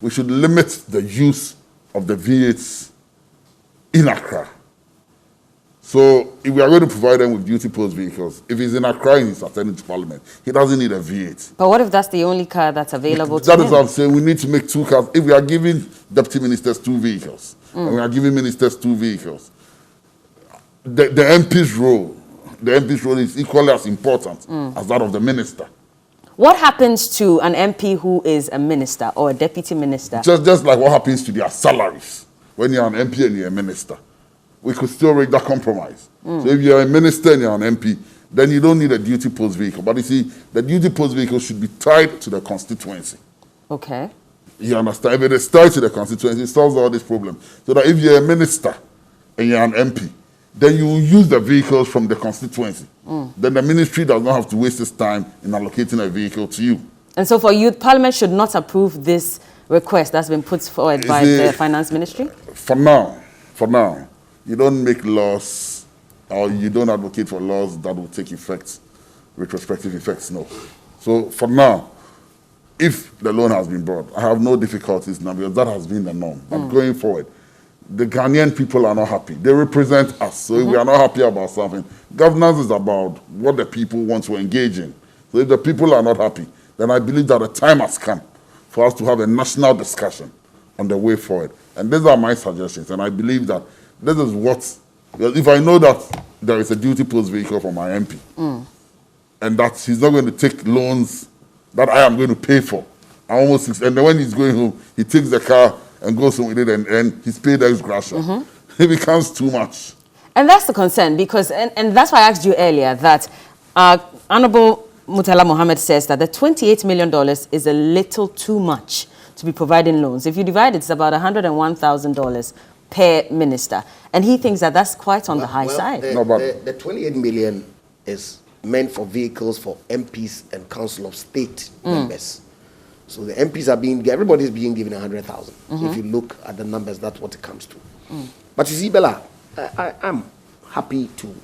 we should limit the use of the V8s in Accra. So if we are going to provide them with duty post vehicles, if he's in Accra and he's attending to Parliament, he doesn't need a V8. But what if that's the only car that's available to him? That is what I'm saying. We need to make 2 cars. If we are giving deputy ministers 2 vehicles, and we are giving ministers 2 vehicles, the MP's role is equally as important as that of the minister. What happens to an MP who is a minister or a deputy minister? Just like what happens to their salaries when you're an MP and you're a minister. We could still reach that compromise. So if you're a minister and you're an MP, then you don't need a duty post vehicle. But you see, the duty post vehicle should be tied to the constituency. Okay. You understand? If it is tied to the constituency, it solves all this problem. So that if you're a minister and you're an MP, then you will use the vehicles from the constituency. Then the ministry does not have to waste its time in allocating a vehicle to you. And so for you, Parliament should not approve this request that's been put forward by the Finance Ministry? For now, you don't make laws or you don't advocate for laws that will take effect, retrospective effects, no. So for now, if the loan has been brought, I have no difficulties now because that has been the norm. But going forward, the Ghanaian people are not happy. They represent us. So if we are not happy about something, governance is about what the people want to engage in. So if the people are not happy, then I believe that the time has come for us to have a national discussion on the way forward. And these are my suggestions. And I believe that this is what, if I know that there is a duty post vehicle for my MP, and that he's not going to take loans that I am going to pay for, and then when he's going home, he takes the car and goes home with it, and he's paid ex gratia. It becomes too much. And that's the concern, because, and that's why I asked you earlier that Honorable Murtala Mohammed says that the $28 million is a little too much to be providing loans. If you divide it, it's about $101,000 per minister. And he thinks that that's quite on the high side. The 28 million is meant for vehicles for MPs and Council of State members. So the MPs are everybody's being given 100,000. If you look at the numbers, that's what it comes to. But you see, Bella, I'm happy to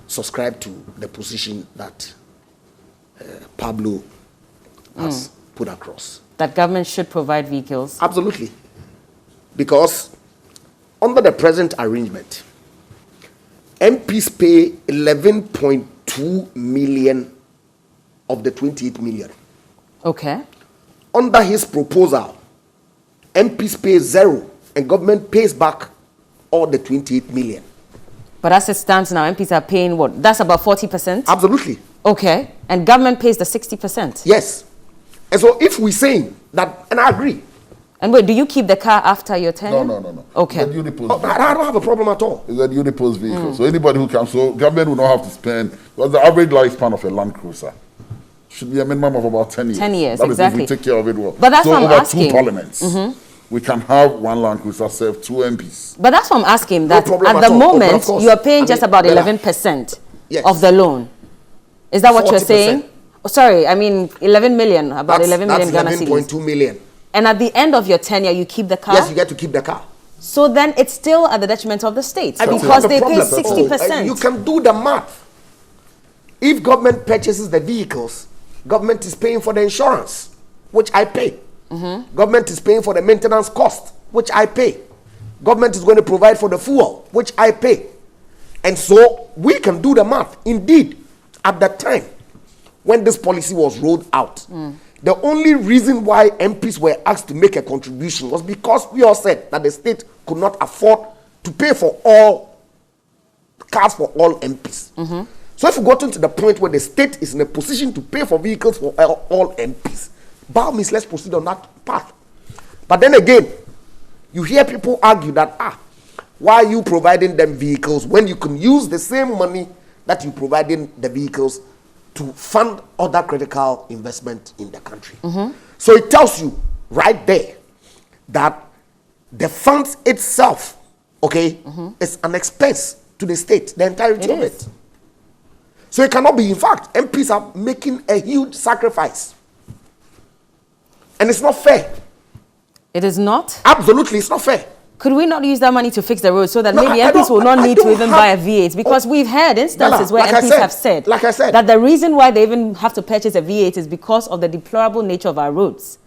subscribe to the position that Pablo has put across. That government should provide vehicles? Absolutely. Because under the present arrangement, MPs pay 11.2 million of the 28 million. Okay. Under his proposal, MPs pay 0 and government pays back all the 28 million. But as it stands now, MPs are paying what? That's about 40%? Absolutely. Okay. And government pays the 60%? Yes. And so if we say that, and I agree. And wait, do you keep the car after your tenure? No. Okay. I don't have a problem at all. It's a duty post vehicle. So anybody who comes, so government will not have to spend, because the average lifespan of a Land Cruiser should be a minimum of about 10 years. 10 years, that exactly. Is if we take care of it well. But that's so what I'm over asking. 2 parliaments, we can have 1 Land Cruiser serve 2 MPs. But that's what I'm asking, that no at the moment, you are paying just about 11% of the loan. Is that what 40%. You're saying? Oh, sorry, I mean 11 million, about 11 million Ghana cedis. That's 11.2 million. And at the end of your tenure, you keep the car? Yes, you get to keep the car. So then it's still at the detriment of the state because they pay 60%. You can do the math. If government purchases the vehicles, government is paying for the insurance, which I pay. Government is paying for the maintenance cost, which I pay. Government is going to provide for the fuel, which I pay. And so we can do the math. Indeed, at that time, when this policy was rolled out, the only reason why MPs were asked to make a contribution was because we all said that the state could not afford to pay for all cars for all MPs. So if we got into the point where the state is in a position to pay for vehicles for all MPs, by all means, let's proceed on that path. But then again, you hear people argue that, why are you providing them vehicles when you can use the same money that you providing the vehicles to fund other critical investment in the country? So it tells you right there that the funds itself, is an expense to the state, the entirety of it. So it cannot be. In fact, MPs are making a huge sacrifice. And it's not fair. It is not? Absolutely, it's not fair. Could we not use that money to fix the road so that maybe MPs will not need to even buy a V8? Because we've had instances where MPs have said that the reason why they even have to purchase a V8 is because of the deplorable nature of our roads.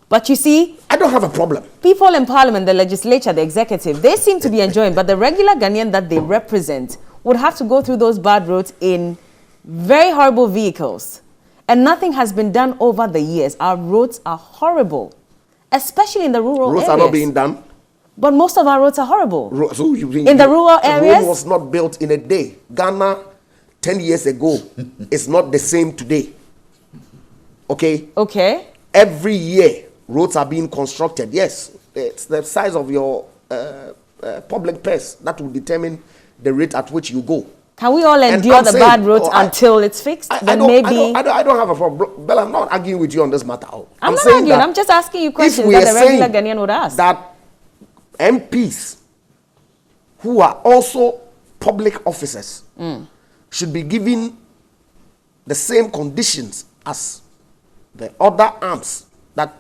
But you see, I don't have a problem. people in parliament, the legislature, the executive, they seem to be enjoying, but the regular Ghanaian that they represent would have to go through those bad roads in very horrible vehicles. And nothing has been done over the years. Our roads are horrible, especially in the rural areas. Roads are not being done. But most of our roads are horrible. So you think in the rural areas? The road was not built in a day. Ghana, 10 years ago, is not the same today. Okay? Okay. Every year, roads are being constructed. Yes, it's the size of your public purse that will determine the rate at which you go. Can we all endure the bad roads until it's fixed? I don't have a problem. Bella, I'm not arguing with you on this matter. I'm not arguing. I'm just asking you questions that a regular Ghanaian would ask. That MPs who are also public officers should be given the same conditions as the other arms that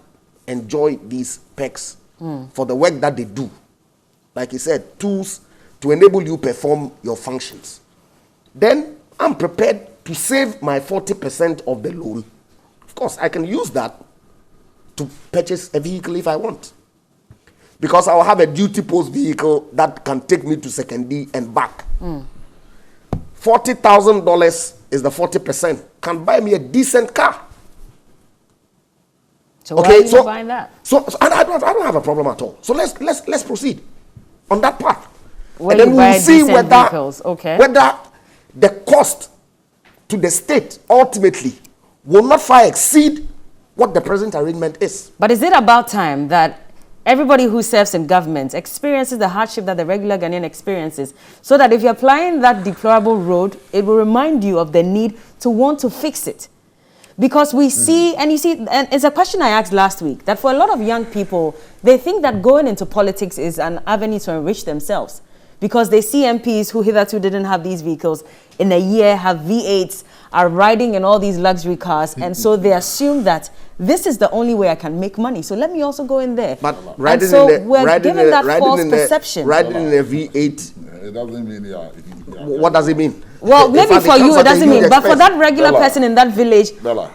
enjoy these perks for the work that they do. Like he said, tools to enable you perform your functions. Then I'm prepared to save my 40% of the loan. Of course, I can use that to purchase a vehicle if I want. Because I'll have a duty post vehicle that can take me to Secondary and back. $40,000 is the 40%. Can buy me a decent car. So why are you buying that? So I don't have a problem at all. So let's proceed on that path. Where and then we'll see whether the cost to the state ultimately will not far exceed what the present arrangement is. But is it about time that everybody who serves in government experiences the hardship that the regular Ghanaian experiences, so that if you're applying that deplorable road, it will remind you of the need to want to fix it? Because we see, and you see, and it's a question I asked last week, that for a lot of young people, they think that going into politics is an avenue to enrich themselves. Because they see MPs who hitherto didn't have these vehicles in a year, have V8s, are riding in all these luxury cars, and so they assume that this is the only way I can make money. So let me also go in there. But riding and so we're given that false perception. Riding in a V8, it doesn't mean what does it mean? Well, maybe for you it doesn't mean, but for that regular person in that village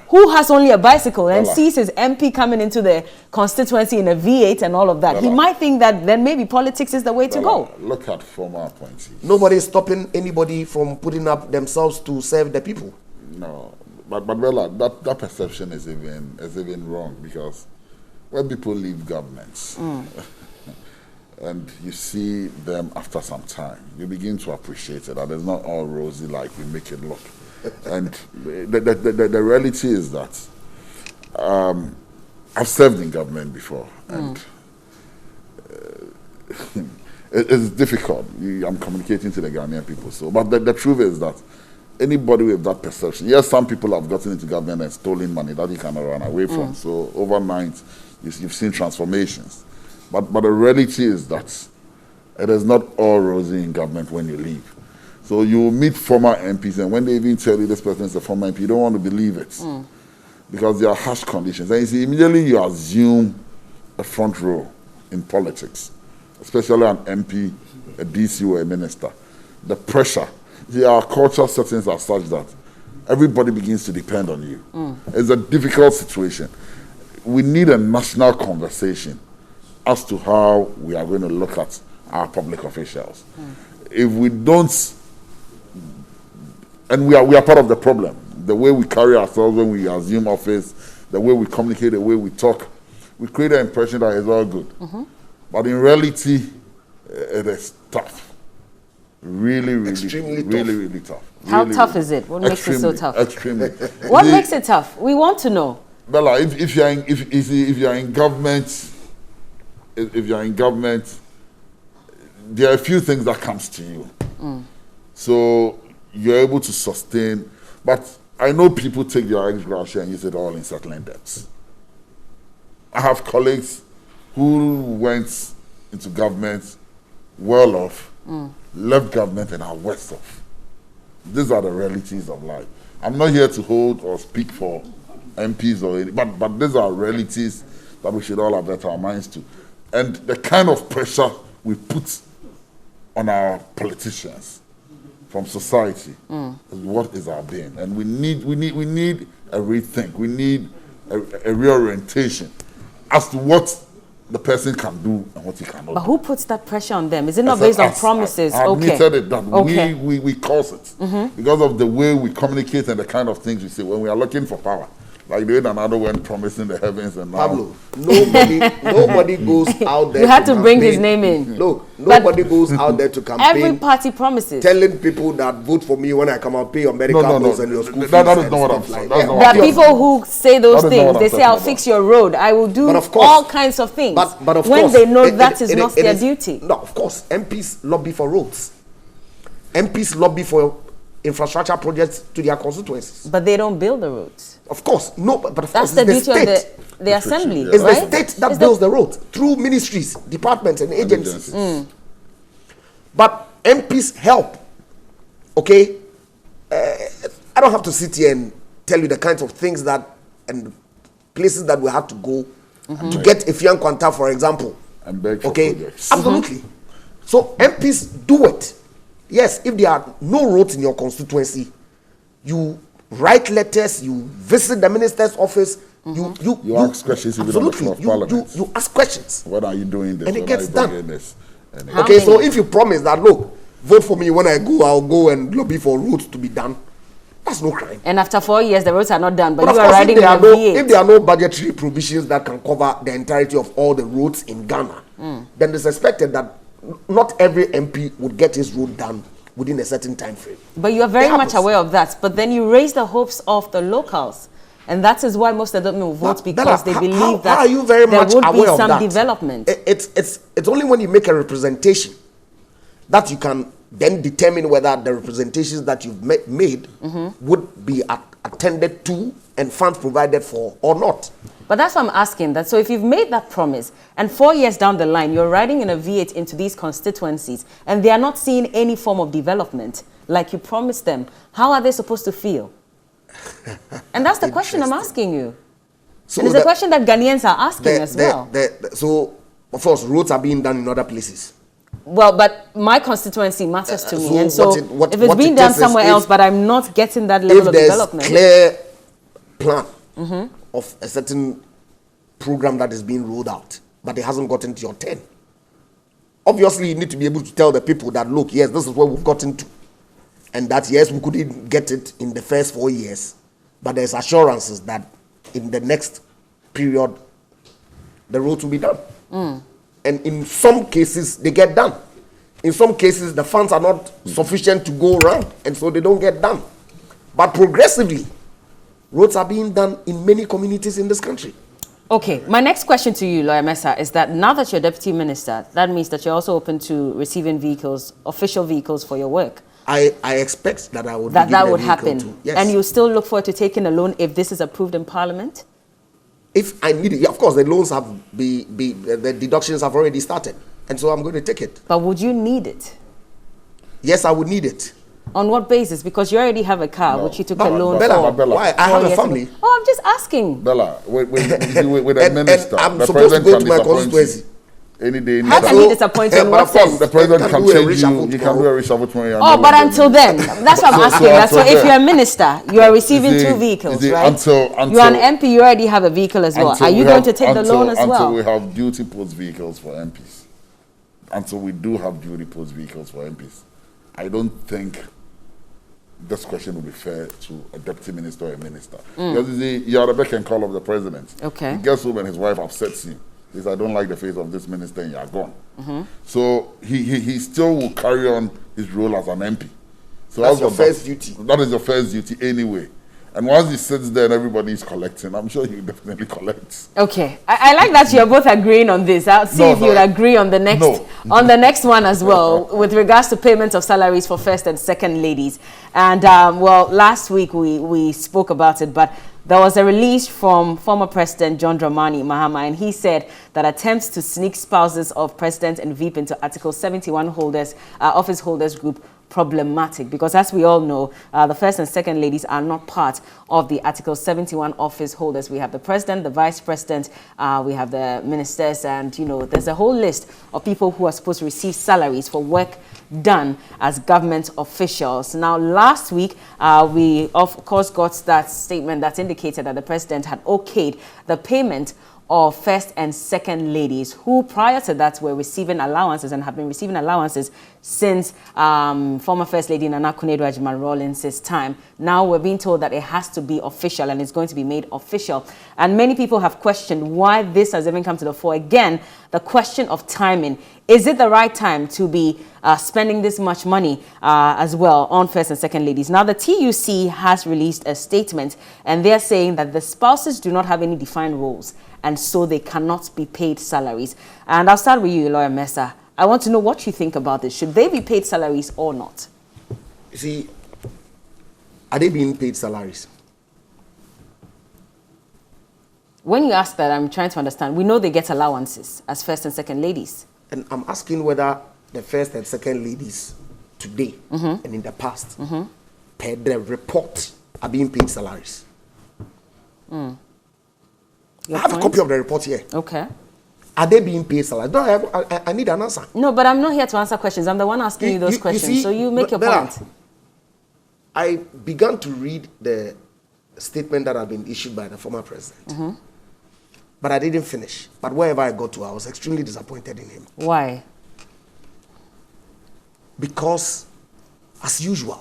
who has only a bicycle and sees his MP coming into the constituency in a V8 and all of that, he might think that then maybe politics is the way to go. Look at former appointees. Nobody is stopping anybody from putting up themselves to serve the people. No, but Bella, that perception is even wrong, because when people leave governments and you see them after some time, you begin to appreciate it, that it's not all rosy like we make it look. And the reality is that I've served in government before, and it's difficult. I'm communicating to the Ghanaian people. So, but the truth is that anybody with that perception, yes, some people have gotten into government and stolen money that you cannot run away from. So overnight, you've seen transformations. But the reality is that it is not all rosy in government when you leave. So you meet former MPs, and when they even tell you this person is a former MP, you don't want to believe it. Because there are harsh conditions. And you see, immediately you assume a front row in politics, especially an MP, a DC, or a minister. The pressure. Our cultural settings are such that everybody begins to depend on you. It's a difficult situation. We need a national conversation as to how we are going to look at our public officials. If we don't, and we are part of the problem, the way we carry ourselves when we assume office, the way we communicate, the way we talk, we create an impression that it's all good. But in reality, it is tough. Really tough. How tough is it? What makes it so tough? Extremely. What makes it tough? We want to know. Bella, if you're in government, there are a few things that comes to you. So you're able to sustain. But I know people take their ex gratia and use it all in settling debts. I have colleagues who went into government well off, left government and are worse off. These are the realities of life. I'm not here to hold or speak for MPs or any, but these are realities that we should all have our minds to. And the kind of pressure we put on our politicians from society is what is our being. And we need a rethink. We need a reorientation as to what the person can do and what he cannot But do. who puts that pressure on them? Is it not I said, based on as promises? I admitted it, that Okay. we cause it because of the way we communicate and the kind of things we say when we are looking for power. Like the way Nanado went promising the heavens and now. Pablo, nobody goes out there. You had to bring campaign. his name in. Look, nobody goes out there to campaign. Every party promises. Telling people that vote for me when I come out, pay your medical bills and your school fees. That is and not what I'm stuff saying. like That's that. not There are what I'm people who say those That is not things. what They I'm say, talking I'll about. fix your road. I will do But of course- all kinds of things. But of when course, they know it- that it- is not it their is- duty. No, of course, MPs lobby for roads. MPs lobby for infrastructure projects to their constituencies. But they don't build the roads. Of course, no, but of That's course, the it's duty the of state. the assembly, yeah. It's right? the state that It's builds the roads through ministries, departments, and agencies. Agencies. But MPs help. Okay, I don't have to sit here and tell you the kinds of things that and places that we have to go to get Efian Kwanta, for example. And beg for Okay, projects. absolutely. So MPs do it. Yes, if there are no roads in your constituency, you write letters, you visit the minister's office, you ask questions even on the floor of Parliament. you ask questions. What are you doing this? And it When gets are you done. bringing this? And How Okay, so many? if you promise that, look, vote for me when I go, I'll go and lobby for roads to be done. That's no crime. And after 4 years, the roads are not done, but But you of are course, riding in a V8. if there are no budgetary provisions that can cover the entirety of all the roads in Ghana, then it's expected that not every MP would get his road done within a certain time frame. But you are very It much happens. aware of that. But then you raise the hopes of the locals. And that is why most of them will vote, But, because Bella, they believe that how are you very there much would be aware of some that? development. It's only when you make a representation that you can then determine whether the representations that you've made would be attended to and funds provided for or not. But that's why I'm asking that. So if you've made that promise and 4 years down the line, you're riding in a V8 into these constituencies and they are not seeing any form of development like you promised them, how are they supposed to feel? And that's the question I'm asking you. So And it's a question that Ghanaians are asking as well. So, of course, roads are being done in other places. Well, but my constituency matters to me. so And so what if it's it being done is somewhere if- else, but I'm not getting that level If of there's development. clear plan of a certain program that is being rolled out, but it hasn't gotten to your 10, obviously you need to be able to tell the people that, look, yes, this is where we've gotten to, and that, yes, we couldn't get it in the first 4 years, but there's assurances that in the next period, the roads will be done. And in some cases, they get done. In some cases, the funds are not sufficient to go around, and so they don't get done. But progressively, roads are being done in many communities in this country. Okay, my next question to you, Lawyer Mensah, is that now that you're deputy minister, that means that you're also open to receiving vehicles, official vehicles for your work. I expect that I would be That given a would vehicle happen. too. Yes. And you still look forward to taking a loan if this is approved in Parliament? If I need it, yeah, of course, the loans have the deductions have already started, and so I'm going to take it. But would you need it? Yes, I would need it. On what basis? Because you already have a car, No. which you took No, a loan Bella, for. Bella. why? I 4 have a years family. ago. Oh, I'm just asking. Bella, with a And minister, I'm the supposed to president go can to my disappoint constituency. you any day, any How time. can he disappoint you in but what of course, sense? The president Can can do a change reshuffle you. He can do tomorrow. a reshuffle tomorrow. Oh, but until then, that's what I'm asking. That's until why if then. you're a minister, you are receiving You see- two vehicles, you see, right? until- you're an MP, you already have a vehicle as well. Until Are you we going have- to take the until- loan as Until well? we have duty post vehicles for MPs. Until we do have duty post vehicles for MPs. I don't think this question would be fair to a deputy minister or a minister. Because you see, you are the beck and call of the president. Okay. He gets home and his wife upsets him. He says, I don't like the face of this minister and you are gone. So he still will carry on his role as an MP. So That's your what first duty. That is your first duty anyway. And once he sits there and everybody is collecting, I'm sure he definitely collects. Okay, I like that you're both agreeing on this. I'll see No, if you'll no. agree on the next No. on the next one as well, with regards to payment of salaries for first and second ladies. And well, last week we spoke about it, but there was a release from former President John Dramani Mahama, and he said that attempts to sneak spouses of President and VP into Article 71 holders, office holders group, problematic, because as we all know, the first and second ladies are not part of the Article 71 office holders. We have the president, the vice president, we have the ministers, and you know, there's a whole list of people who are supposed to receive salaries for work done as government officials. Now, last week, we of course got that statement that indicated that the president had okayed the payment of first and second ladies who prior to that were receiving allowances and have been receiving allowances since former First Lady Nana Akufo-Addo Rawlings' time. Now we're being told that it has to be official and it's going to be made official. And many people have questioned why this has even come to the fore. Again, the question of timing. Is it the right time to be spending this much money as well on first and second ladies? Now, the TUC has released a statement and they're saying that the spouses do not have any defined roles and so they cannot be paid salaries. And I'll start with you, Lawyer Mesa. I want to know what you think about this. Should they be paid salaries or not? You see, are they being paid salaries? When you ask that, I'm trying to understand. We know they get allowances as first and second ladies. And I'm asking whether the first and second ladies today and in the past, per the report, are being paid salaries. I have a copy of the report here. Okay. Are they being paid salaries? No, I need an answer. No, but I'm not here to answer questions. I'm the one asking you those questions. See, so you make your Bella, point. I began to read the statement that had been issued by the former president. But I didn't finish. But wherever I got to, I was extremely disappointed in him. Why? Because, as usual,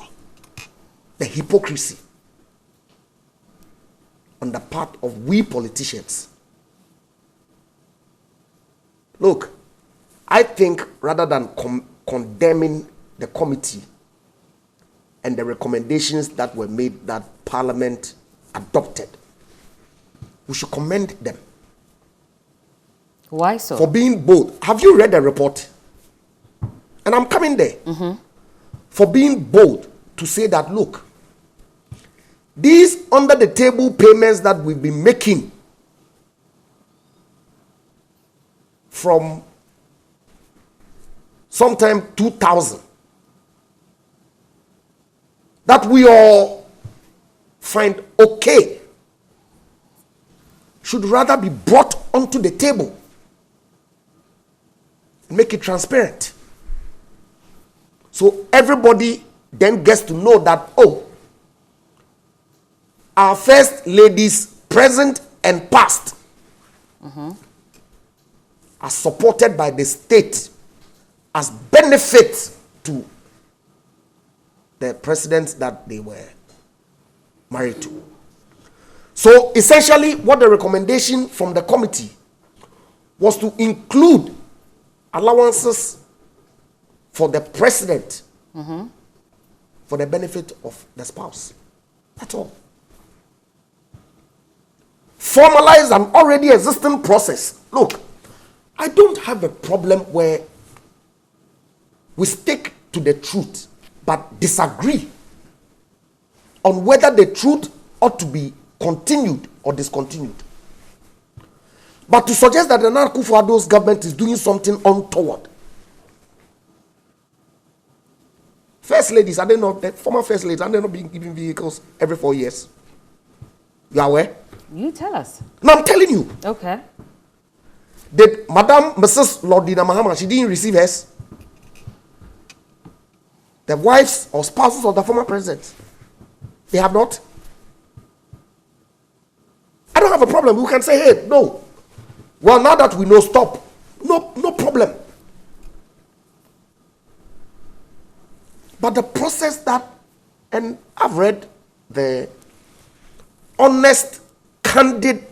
the hypocrisy on the part of we politicians. Look, I think rather than condemning the committee and the recommendations that were made that Parliament adopted, we should commend them. Why so? For being bold. Have you read the report? And I'm coming there. For being bold to say that, look, these under the table payments that we've been making from sometime 2000, that we all find okay, should rather be brought onto the table and make it transparent. So everybody then gets to know that, oh, our first ladies, present and past, are supported by the state as benefits to the presidents that they were married to. So essentially, what the recommendation from the committee was to include allowances for the president for the benefit of the spouse. That's all. Formalize an already existing process. Look, I don't have a problem where we stick to the truth but disagree on whether the truth ought to be continued or discontinued. But to suggest that the Nana Akufo-Addo's government is doing something untoward. First ladies, are they not, the former first ladies, are they not being given vehicles every 4 years? You are aware? You tell us. No, I'm telling you. Okay. Did Mrs. Lordina Mahama, she didn't receive hers? The wives or spouses of the former president, they have not? I don't have a problem. We can say, hey, no. Well, now that we know, stop. No problem. But the process that, and I've read the honest, candid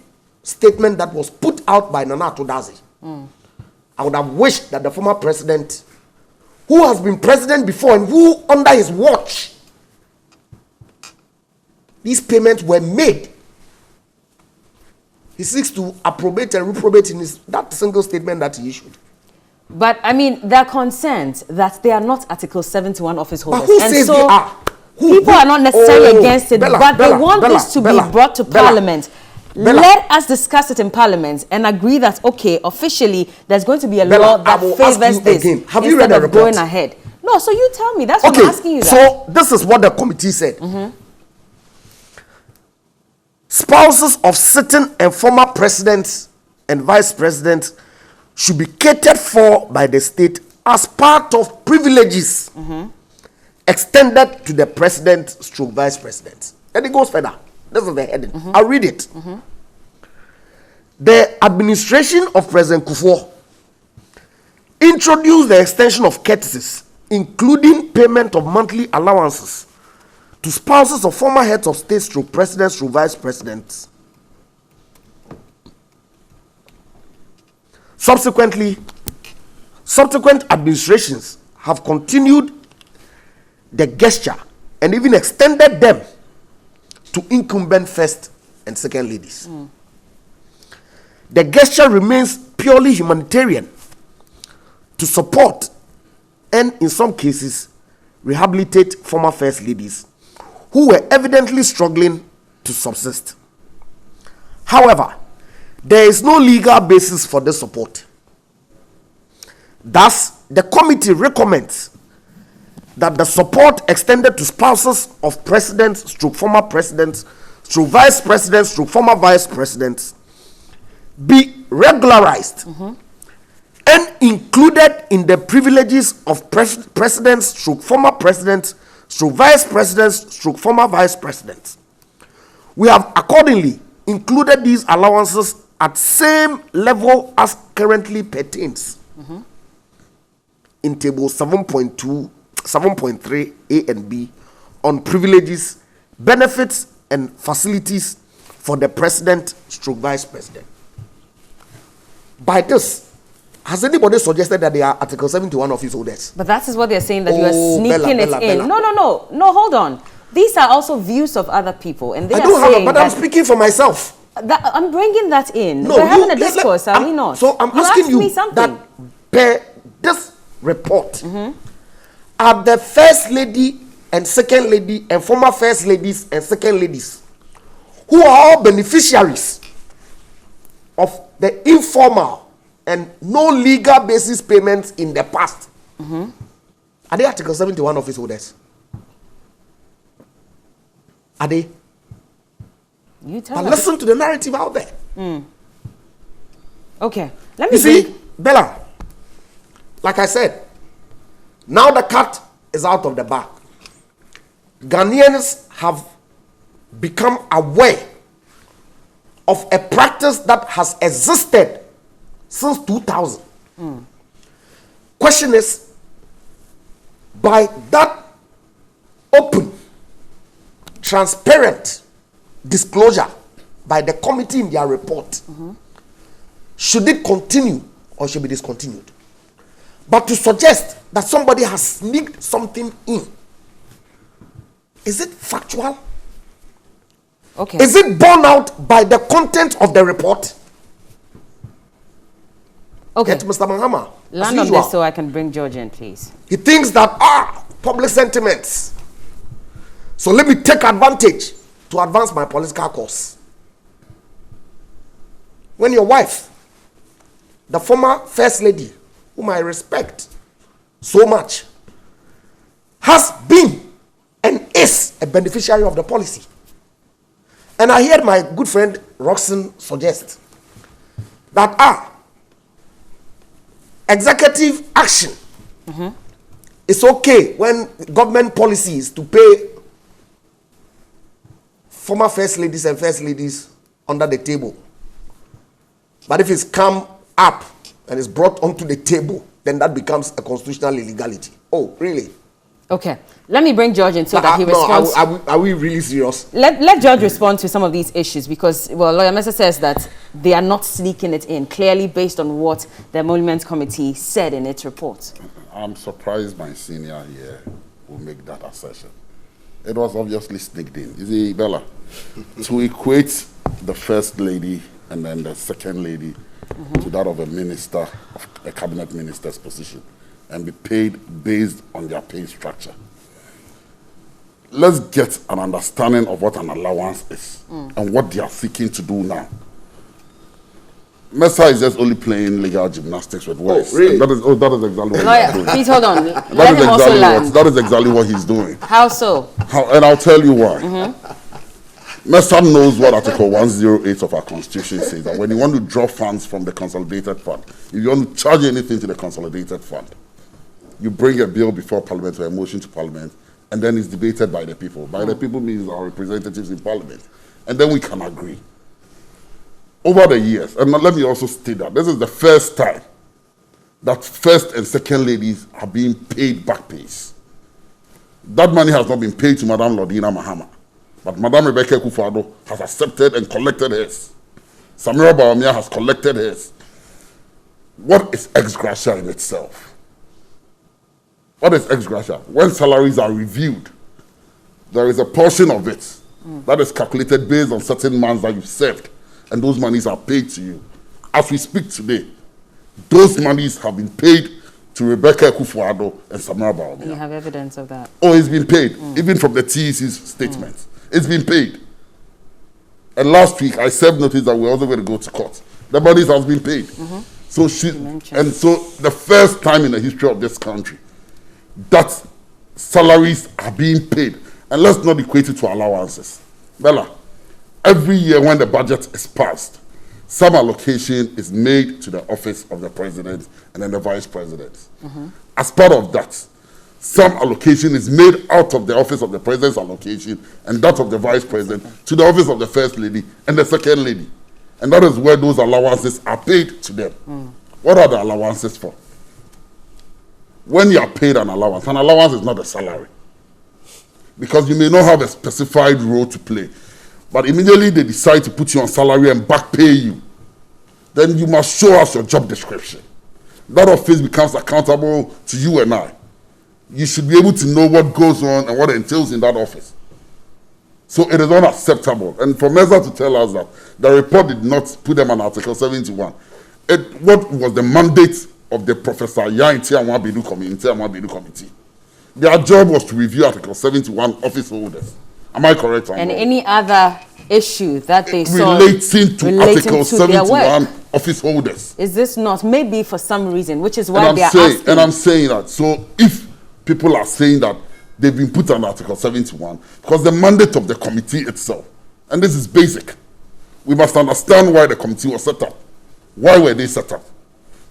statement that was put out by Nana Akufo-Addo. I would have wished that the former president, who has been president before and who under his watch, these payments were made. He seeks to approbate and reprobate in that single statement that he issued. But, I mean, there are concerns that they are not Article 71 office holders. But who says so they are? People are not necessarily against it, Bella, but Bella, they want Bella, this to Bella, be brought to Bella, Parliament. Bella. Let us discuss it in Parliament and agree that, okay, officially, there's going to be a Bella, law that favors this again. Have you read instead the of report? going ahead. No, so you tell me. That's what Okay, I'm asking you. so this is what the committee said. Spouses of sitting and former presidents and vice presidents should be catered for by the state as part of privileges extended to the president stroke vice president. And it goes further. This is the heading. I'll read it. The administration of President Kufuor introduced the extension of courtesies, including payment of monthly allowances to spouses of former heads of state through presidents through vice presidents. Subsequent administrations have continued the gesture and even extended them to incumbent first and second ladies. The gesture remains purely humanitarian to support and, in some cases, rehabilitate former first ladies who were evidently struggling to subsist. However, there is no legal basis for this support. Thus, the committee recommends that the support extended to spouses of presidents, stroke former presidents, stroke vice presidents, stroke former vice presidents be regularized and included in the privileges of presidents, stroke former presidents, stroke vice presidents, stroke former vice presidents. We have accordingly included these allowances at same level as currently pertains in table 7.3 A and B on privileges, benefits, and facilities for the president stroke vice president. By this, has anybody suggested that they are Article 71 office holders? But that is what they're saying, that you are sneaking Bella. it in. No, hold on. These are also views of other people, and they I are do have saying it, but I'm speaking for myself. I'm bringing that in. No, we're having a discourse, are we not? So I'm asking you something. that per this report, are the first lady and second lady and former first ladies and second ladies who are all beneficiaries of the informal and no legal basis payments in the past, are they Article 71 office holders? Are they? You tell But us. listen to the narrative out there. Okay, let me You see, Bella, like I said, now the cat is out of the bag. Ghanaians have become aware of a practice that has existed since 2000. Question is, by that open, transparent disclosure by the committee in their report, should it continue or should be discontinued? But to suggest that somebody has sneaked something in, is it factual? Okay. Is it borne out by the content of the report? Okay. Get Mr. Mahama. as Land on usual. this so I can bring George in, please. He thinks that, public sentiments. So let me take advantage to advance my political cause. When your wife, the former first lady, whom I respect so much, has been and is a beneficiary of the policy. And I heard my good friend Roxanne suggest that executive action is okay when government policy is to pay former first ladies and first ladies under the table. But if it's come up and is brought onto the table, then that becomes a constitutional illegality. Oh, really? Okay. Let me bring George in so that he responds. Are we really serious? Let George respond to some of these issues because, well, Lawyer Mesa says that they are not sneaking it in, clearly based on what the Emolument Committee said in its report. I'm surprised my senior here will make that assertion. It was obviously sneaked in. You see, Bella, to equate the first lady and then the second lady to that of a minister, of a cabinet minister's position, and be paid based on their pay structure. Let's get an understanding of what an allowance is and what they are seeking to do now. Mesa is just only playing legal gymnastics with words. Oh, really? That is exactly what he's Lawyer, doing. please hold on. That Let is him also land. that is exactly what he's doing. How so? And I'll tell you why. Mesa knows what Article 108 of our Constitution says, that when you want to draw funds from the consolidated fund, if you want to charge anything to the consolidated fund, you bring a bill before Parliament or a motion to Parliament, and then it's debated by the people. By the people means our representatives in Parliament. And then we can agree. over the years, and let me also state that this is the first time that first and second ladies are being paid back pays. That money has not been paid to Madam Lordina Mahama, but Madam Rebecca Akufo-Addo has accepted and collected hers. Samira Bawumia has collected hers. What is ex gratia in itself? What is ex gratia? When salaries are reviewed, there is a portion of it that is calculated based on certain months that you've served, and those monies are paid to you. As we speak today, those monies have been paid to Rebecca Akufo-Addo and Samira Bawumia. You have evidence of that? Oh, it's been paid, even from the TEC's statement. It's been paid. And last week, I served notice that we're also going to go to court. The monies has been paid. So the first time in the history of this country that salaries are being paid, and let's not equate it to allowances. Bella, every year when the budget is passed, some allocation is made to the office of the president and then the vice president. As part of that, some allocation is made out of the office of the president's allocation and that of the vice president to the office of the first lady and the second lady. And that is where those allowances are paid to them. What are the allowances for? When you are paid an allowance is not a salary. Because you may not have a specified role to play. But immediately they decide to put you on salary and back pay you, then you must show us your job description. That office becomes accountable to you and I. You should be able to know what goes on and what entails in that office. So it is unacceptable. And for Meza to tell us that the report did not put them on Article 71, what was the mandate of the Professor Yan Tianwa Bedu Committee? Their job was to review Article 71 office holders. Am I correct? And any other issue that they saw relating to Article 71 office holders. Is this not? Maybe for some reason, which is why they are asking. And I'm saying that. So if people are saying that they've been put on Article 71, because the mandate of the committee itself, and this is basic, we must understand why the committee was set up. Why were they set up?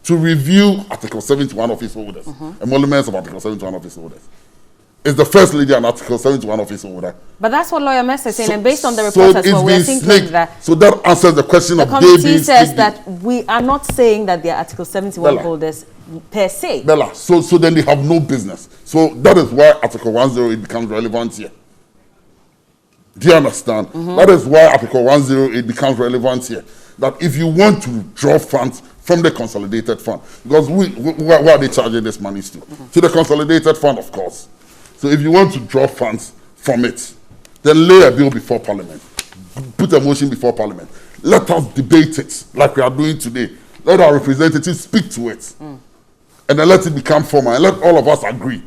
To review Article 71 office holders, emoluments of Article 71 office holders. Is the first lady an Article 71 office holder? But that's what Lawyer Mess is saying, and based on the report as well, we're thinking that... So that answers the question of David. The committee says that we are not saying that they are Article 71 holders per se. Bella, so then they have no business. So that is why Article 108 becomes relevant here. Do you understand? That is why Article 108 becomes relevant here. That if you want to draw funds from the consolidated fund, because where are they charging this money to? To the consolidated fund, of course. So if you want to draw funds from it, then lay a bill before Parliament. Put a motion before Parliament. Let us debate it like we are doing today. Let our representatives speak to it. And then let it become formal. And let all of us agree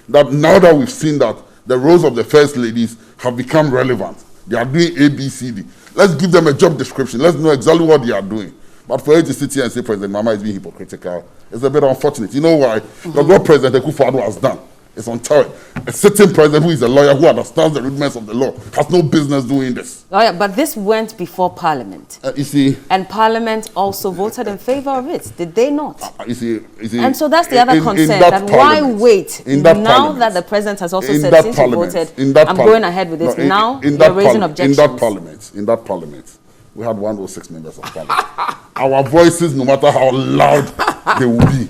that now that we've seen that the roles of the first ladies have become relevant, they are doing A, B, C, D. Let's give them a job description. Let's know exactly what they are doing. But for you to sit here and say President Mama is being hypocritical, it's a bit unfortunate. You know why? Because what President Akufo-Addo has done is untold. A sitting president who is a lawyer who understands the rudiments of the law has no business doing this. Lawyer, but this went before Parliament. You see, and Parliament also voted in favor of it, did they not? You see, and so that's the other concern, that why wait now that the president has also said since he voted, I'm going ahead with this, now you're raising objections. In that parliament, we had 106 members of Parliament. Our voices, no matter how loud they will be,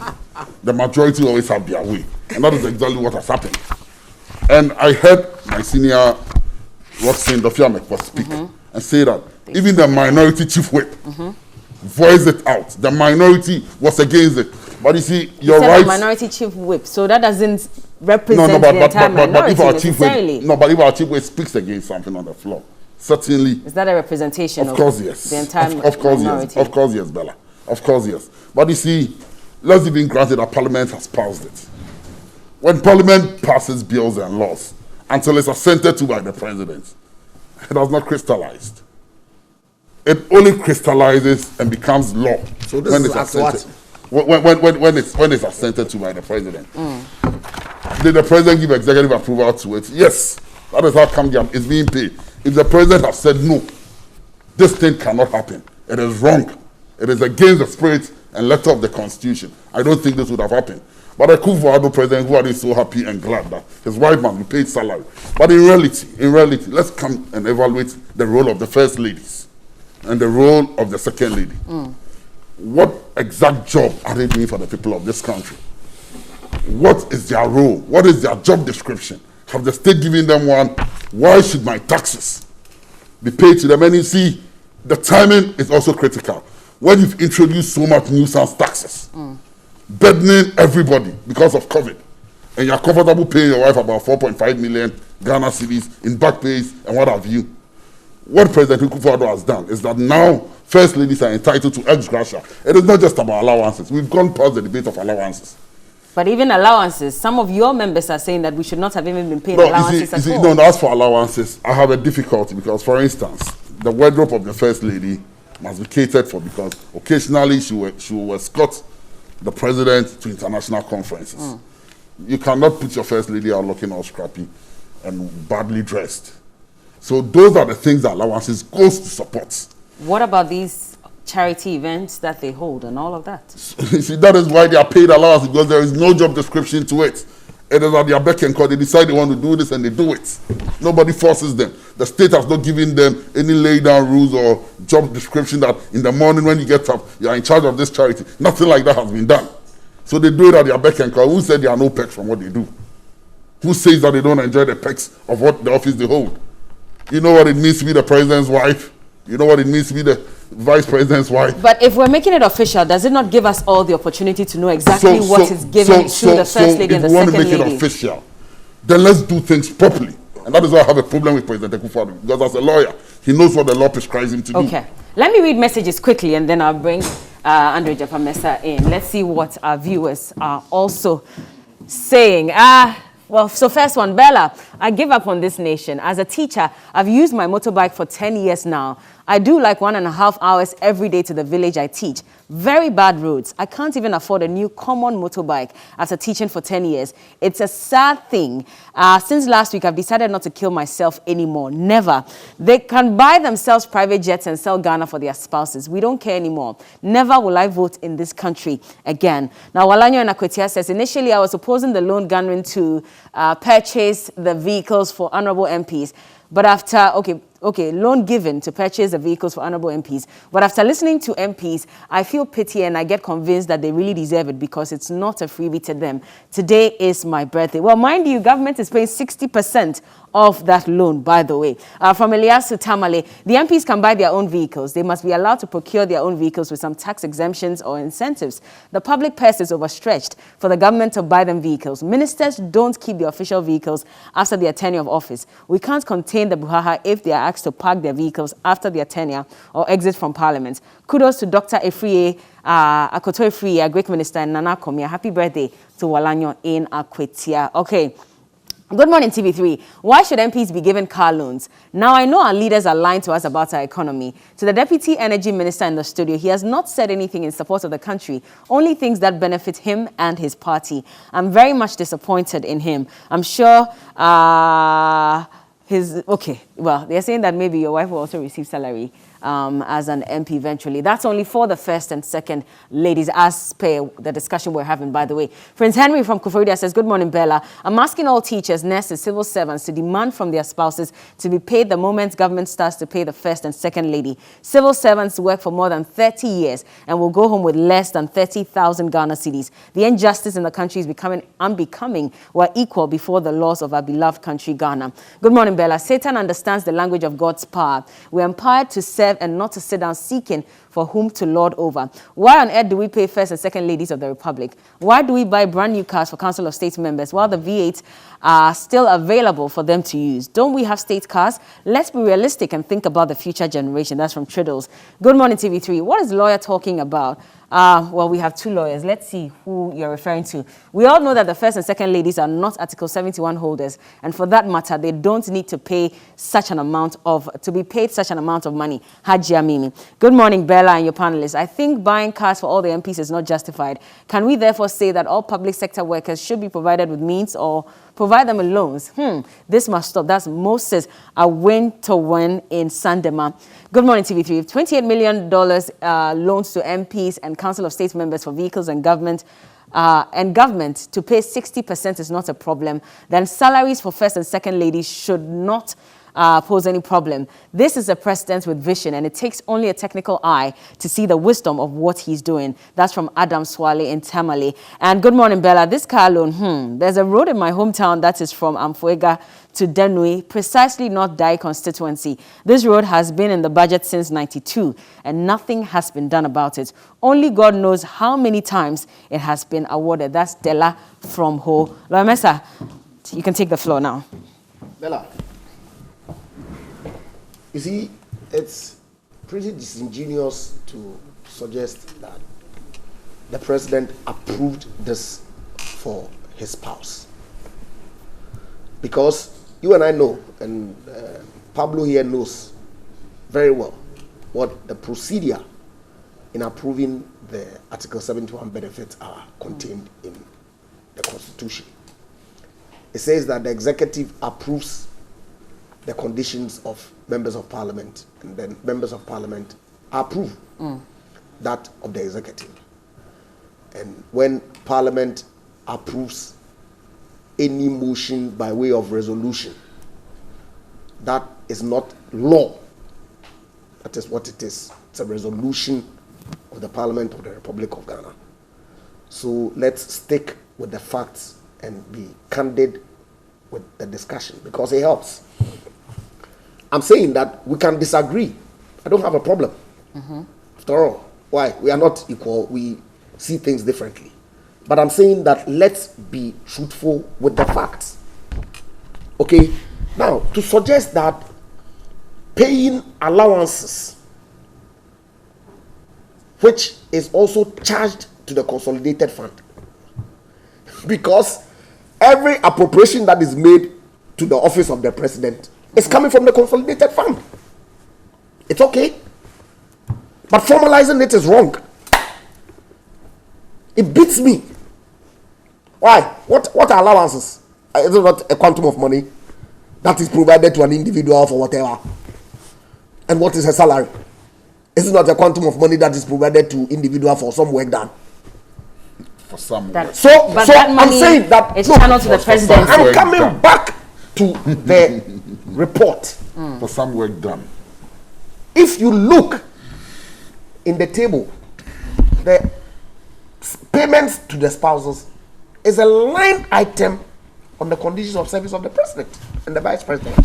the majority always have their way. And that is exactly what has happened. And I heard my senior Roxanne Dofiamek was speak and say that even the minority chief whip voiced it out. The minority was against it. But you see, you're right. The minority chief whip, so that doesn't represent the entire minority necessarily. But if our chief whip speaks against something on the floor, certainly. Is that a representation of course, yes. The entire of course, minority? Yes. Of course, yes, Bella. Of course, yes. But you see, let's even grant it that Parliament has passed it. When Parliament passes bills and laws, until it's assented to by the President, it has not crystallized. It only crystallizes and becomes law so this when is it's assented. When it's assented to by the President. Did the President give executive approval to it? Yes. That is how come it's being paid. If the President has said no, this thing cannot happen, it is wrong. It is against the spirit and letter of the Constitution. I don't think this would have happened. But the Akufo-Addo president, who are so happy and glad that his wife must be paid salary. But in reality, let's come and evaluate the role of the first ladies. and the role of the second lady. What exact job are they doing for the people of this country? What is their role? What is their job description? Have the state given them one? Why should my taxes be paid to them? And you see, the timing is also critical. When you've introduced so much nuisance taxes, burdening everybody because of COVID, and you're comfortable paying your wife about 4.5 million Ghana cedis in back pays and what have you, what President Kufuor has done is that now first ladies are entitled to ex gratia. It is not just about allowances. We've gone past the debate of allowances. But even allowances, some of your members are saying that we should not have even been paid allowances at all. No, as for allowances, I have a difficulty because, for instance, the wardrobe of the first lady must be catered for because occasionally she will escort the president to international conferences. You cannot put your first lady out looking all scrappy and badly dressed. So those are the things that allowances goes to support. What about these charity events that they hold and all of that? You see, that is why they are paid allowances, because there is no job description to it. It is at their beck and call. They decide they want to do this and they do it. Nobody forces them. The state has not given them any laid down rules or job description that in the morning when you get up, you are in charge of this charity. Nothing like that has been done. So they do it at their beck and call. Who said there are no perks from what they do? Who says that they don't enjoy the perks of what the office they hold? You know what it means to be the president's wife? You know what it means to be the vice president's wife? But if we're making it official, does it not give us all the opportunity to know exactly what is given to the first lady and the second lady? If we want to make it official, then let's do things properly. And that is why I have a problem with President Kufuor, because as a lawyer, he knows what the law prescribes him to do. Okay. Let me read messages quickly and then I'll bring Andre Japamesa in. Let's see what our viewers are also saying. Well, so first one, Bella, I give up on this nation. As a teacher, I've used my motorbike for 10 years now. I do like 1.5 hours every day to the village I teach. Very bad roads. I can't even afford a new common motorbike after teaching for 10 years. It's a sad thing. Since last week, I've decided not to kill myself anymore. Never. They can buy themselves private jets and sell Ghana for their spouses. We don't care anymore. Never will I vote in this country again. Now, Walanyo and Akwetia says, initially, I was opposing the loan gunmen to purchase the vehicles for honorable MPs. But after, loan given to purchase the vehicles for honorable MPs. But after listening to MPs, I feel pity and I get convinced that they really deserve it because it's not a freebie to them. Today is my birthday. Well, mind you, government is paying 60% of that loan, by the way. From Eliasu Tamale, the MPs can buy their own vehicles. They must be allowed to procure their own vehicles with some tax exemptions or incentives. The public purse is overstretched for the government to buy them vehicles. Ministers don't keep the official vehicles after their tenure of office. We can't contain the Buhaha if they are asked to park their vehicles after their tenure or exit from parliament. Kudos to Dr. Efriye, Akoto Efriye, a great minister, and Nana Komia. Happy birthday to Walanyo in Akwetia. Okay. Good morning, TV3. Why should MPs be given car loans? Now, I know our leaders are lying to us about our economy. To the Deputy Energy Minister in the studio, he has not said anything in support of the country, only things that benefit him and his party. I'm very much disappointed in him. I'm sure they're saying that maybe your wife will also receive salary as an MP eventually. That's only for the first and second ladies, as per the discussion we're having, by the way. Prince Henry from Kuforidia says, good morning, Bella. I'm asking all teachers, nurses, civil servants to demand from their spouses to be paid the moment government starts to pay the first and second lady. Civil servants work for more than 30 years and will go home with less than 30,000 Ghana cedis. The injustice in the country is becoming unbecoming. We're equal before the laws of our beloved country, Ghana. Good morning, Bella. Satan understands the language of God's power. We're empowered to serve and not to sit down seeking for whom to lord over. Why on earth do we pay first and second ladies of the Republic? Why do we buy brand new cars for Council of State members while the V8 are still available for them to use? Don't we have state cars? Let's be realistic and think about the future generation. That's from Triddles. Good morning, TV3. What is the lawyer talking about? Well, we have two lawyers. Let's see who you're referring to. We all know that the first and second ladies are not Article 71 holders, and for that matter, they don't need to pay such an amount of money. Hajia Mimi. Good morning, Bella and your panelists. I think buying cars for all the MPs is not justified. Can we therefore say that all public sector workers should be provided with means or provide them with loans? This must stop. That's Moses Awin in Sandema. Good morning, TV3. If $28 million loans to MPs and Council of State members for vehicles and government to pay 60% is not a problem, then salaries for first and second ladies should not pose any problem. This is a president with vision, and it takes only a technical eye to see the wisdom of what he's doing. That's from Adam Swale in Tamale. And good morning, Bella. This car loan, there's a road in my hometown that is from Amfuega to Denui, precisely North Dai constituency. This road has been in the budget since '92, and nothing has been done about it. Only God knows how many times it has been awarded. That's Della from Ho. Loemesa, you can take the floor now. Bella, you see, it's pretty disingenuous to suggest that the president approved this for his spouse. Because you and I know, and Pablo here knows very well, what the procedure in approving the Article 71 benefits are contained in the Constitution. It says that the executive approves the conditions of members of parliament, and then members of parliament approve that of the executive. And when parliament approves any motion by way of resolution, that is not law. That is what it is. It's a resolution of the Parliament of the Republic of Ghana. So let's stick with the facts and be candid with the discussion, because it helps. I'm saying that we can disagree. I don't have a problem. After all, why? We are not equal. We see things differently. But I'm saying that let's be truthful with the facts. Okay? Now, to suggest that paying allowances, which is also charged to the consolidated fund, because every appropriation that is made to the office of the president is coming from the consolidated fund. It's okay. But formalizing it is wrong. It beats me. Why? What are allowances? Is it not a quantum of money that is provided to an individual for whatever? And what is her salary? Is it not a quantum of money that is provided to individual for some work done? For some That, work. So that money I'm saying that is channeled to the president. I'm coming back to the report. For some work done. If you look in the table, the payments to the spouses is a line item on the conditions of service of the president and the vice president,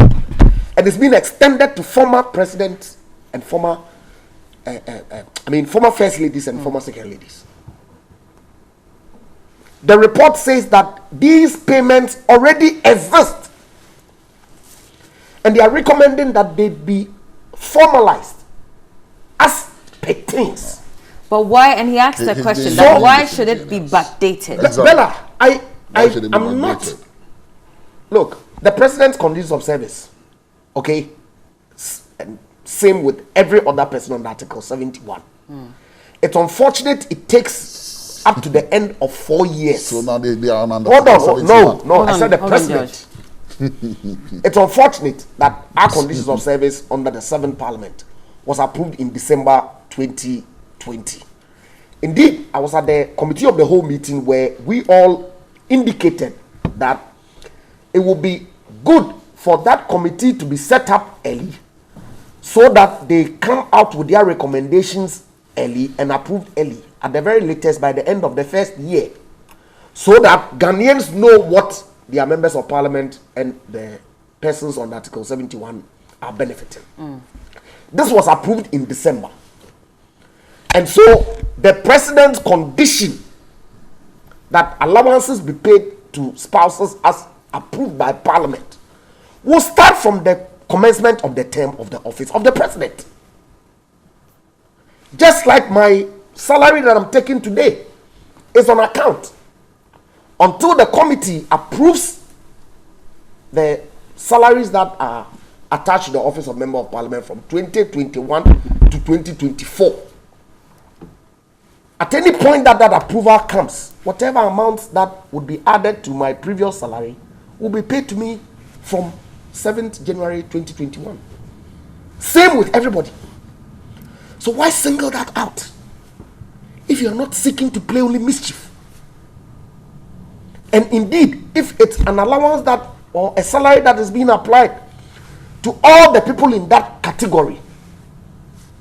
and it's been extended to former presidents and former first ladies and former second ladies. The report says that these payments already exist, and they are recommending that they be formalized as pertains. But why? And he asked the question, that why should it be backdated? Exactly. Bella, should it be I'm not. backdated? Look, the president's conditions of service, okay, and same with every other person on Article 71. It's unfortunate it takes up to the end of 4 years. So now they are on under Hold on, 71. no, I said the Hold on, president. It's unfortunate that our conditions of service under the 7th Parliament was approved in December 2020. Indeed, I was at the committee of the whole meeting where we all indicated that it would be good for that committee to be set up early so that they come out with their recommendations early and approved early, at the very latest by the end of the first year, so that Ghanaians know what their members of parliament and the persons on Article 71 are benefiting. This was approved in December. And so the president's condition that allowances be paid to spouses as approved by parliament will start from the commencement of the term of the office of the president. Just like my salary that I'm taking today is on account until the committee approves the salaries that are attached to the office of member of parliament from 2021 to 2024. At any point that that approval comes, whatever amounts that would be added to my previous salary will be paid to me from 7th January 2021. Same with everybody. So why single that out if you're not seeking to play only mischief? And indeed, if it's an allowance that or a salary that is being applied to all the people in that category,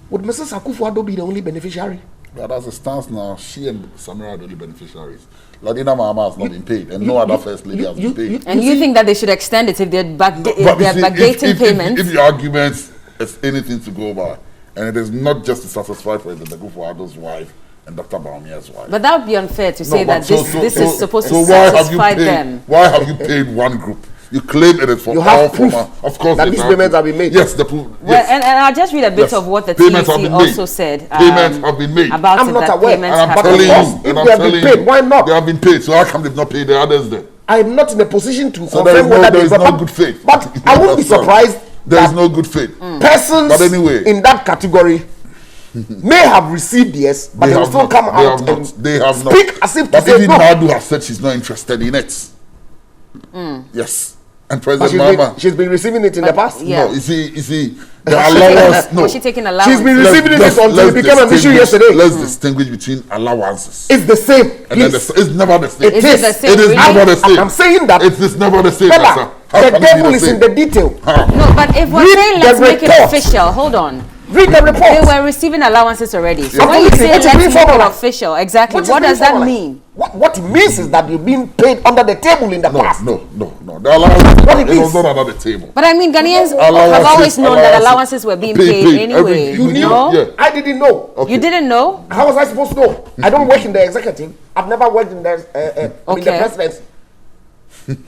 would Mrs. Akufo-Addo be the only beneficiary? But as it stands now, she and Samira are the only beneficiaries. Ladina Mahama has not been paid, and no other first lady has been paid. And you think that they should extend it if they're backdating payments? If the argument is anything to go by, and it is not just to satisfy President Akufo-Addo's wife and Dr. Bawumia's wife. But that would be unfair to say that this is supposed to why satisfy them. Why have you paid one group? You claim it is for all former. Of course, that these payments have been made. Yes, the proof. Well, yes. and I'll just read a bit of what the payments TUC also said. Payments have been made. About I'm not aware. And I'm telling you, if they have been paid, why not? They have been paid. So how come they've not paid the others then? I am not in a position to So confirm whether there is no good faith. But I won't be surprised. There is no good faith. Persons But anyway, in that category may have received yes, but they will still come out and speak as if to say no. But even Nadu has said she's not interested in it. Yes. And President Mahama, she's been receiving it in the past. Yeah. No, you see, the allowance. No, was she taking allowance? She's been receiving it until it became an issue yesterday. Let's distinguish between allowances. It's the same. And then it's never the same. Is it the same? It is never the same. I'm saying that. It is never the same. Bella, the devil is in the detail. No, but if we're saying let's make it official, hold on. Read the report. They were receiving allowances already. So when you say let's make it official, exactly, what does that mean? What it means is that you've been paid under the table in the past. No. The allowance was not under the table. But I mean, Ghanaians have always known that allowances were being paid anyway. You knew? Yeah. I didn't know. Okay. You didn't know? How was I supposed to know? I don't work in the executive. I've never worked in the presidency.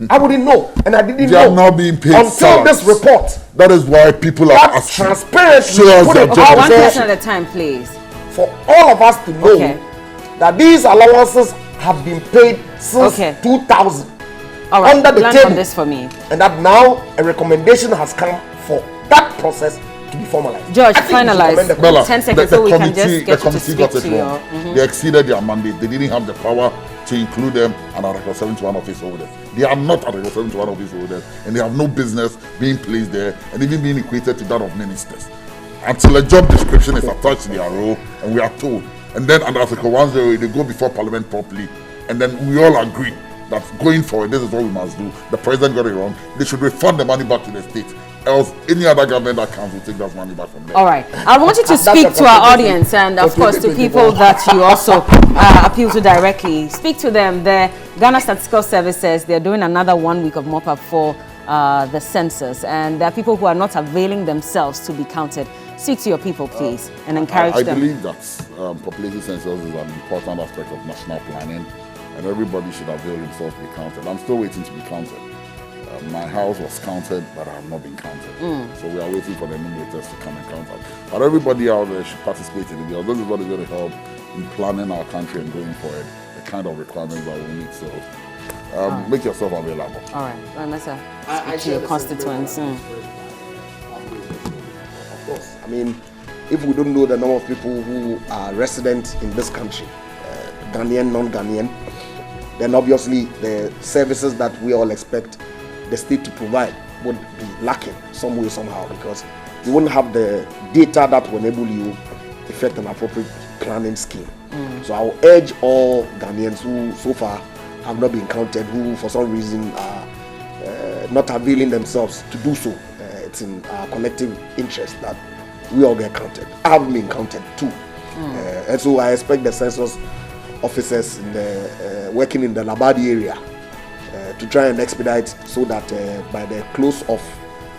I wouldn't know, and I didn't know. They are now being paid until this report. That is why people are asking. Transparency. One person at a time, please. For all of us to know that these allowances have been paid since 2000. All right, under the table. On this for me. And that now a recommendation has come for that process to be formalized. George, finalize. Bella, 10 seconds so we can just get you to speak to your... They exceeded their mandate. They didn't have the power to include them and Article 71 office holders. They are not Article 71 office holders, and they have no business being placed there and even being equated to that of ministers. Until a job description is attached to their role, and we are told. And then under Article 108, they go before Parliament properly, and then we all agree that going forward, this is what we must do. The president got it wrong. They should refund the money back to the state. Else, any other government that comes will take that money back from them. All right. I want you to speak to our audience and, of course, to people that you also appeal to directly. Speak to them. The Ghana Statistical Service says they're doing another 1 week of mop-up for the census. And there are people who are not availing themselves to be counted. Speak to your people, please, and encourage them. I believe that population census is an important aspect of national planning, and everybody should avail themselves to be counted. I'm still waiting to be counted. My house was counted, but I have not been counted. So we are waiting for the enumerators to come and count us. But everybody out there should participate in it, because this is what is going to help in planning our country and going forward, the kind of requirements that we need. So make yourself available. All right. Mesa, speak to your constituents. Of course. I mean, if we don't know the number of people who are resident in this country, Ghanaian, non-Ghanaian, then obviously the services that we all expect the state to provide would be lacking some way, somehow, because you wouldn't have the data that will enable you effect an appropriate planning scheme. So I will urge all Ghanaians who so far have not been counted, who for some reason are not availing themselves to do so. It's in our collective interest that we all get counted. I haven't been counted too. And so I expect the census officers in the, working in the Labadi area to try and expedite so that by the close of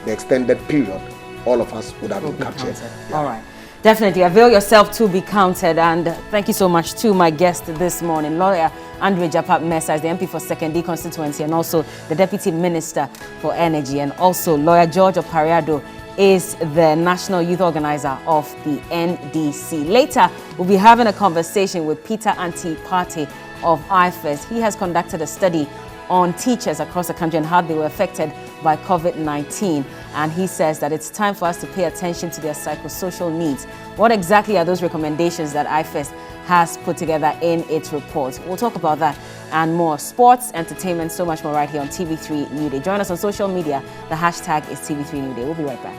the extended period, all of us would have been captured. Yeah. All right. Definitely avail yourself to be counted. And thank you so much to my guest this morning, lawyer Andre Japap Mensah, is the MP for Second D constituency and also the Deputy Minister for Energy, and also lawyer George Opariado is the National Youth Organizer of the NDC. Later, we'll be having a conversation with Peter Antipati of IFES. He has conducted a study on teachers across the country and how they were affected by COVID-19. And he says that it's time for us to pay attention to their psychosocial needs. What exactly are those recommendations that IFES has put together in its report? We'll talk about that and more. Sports, entertainment, so much more right here on TV3 Newday. Join us on social media. The hashtag is TV3 Newday. We'll be right back.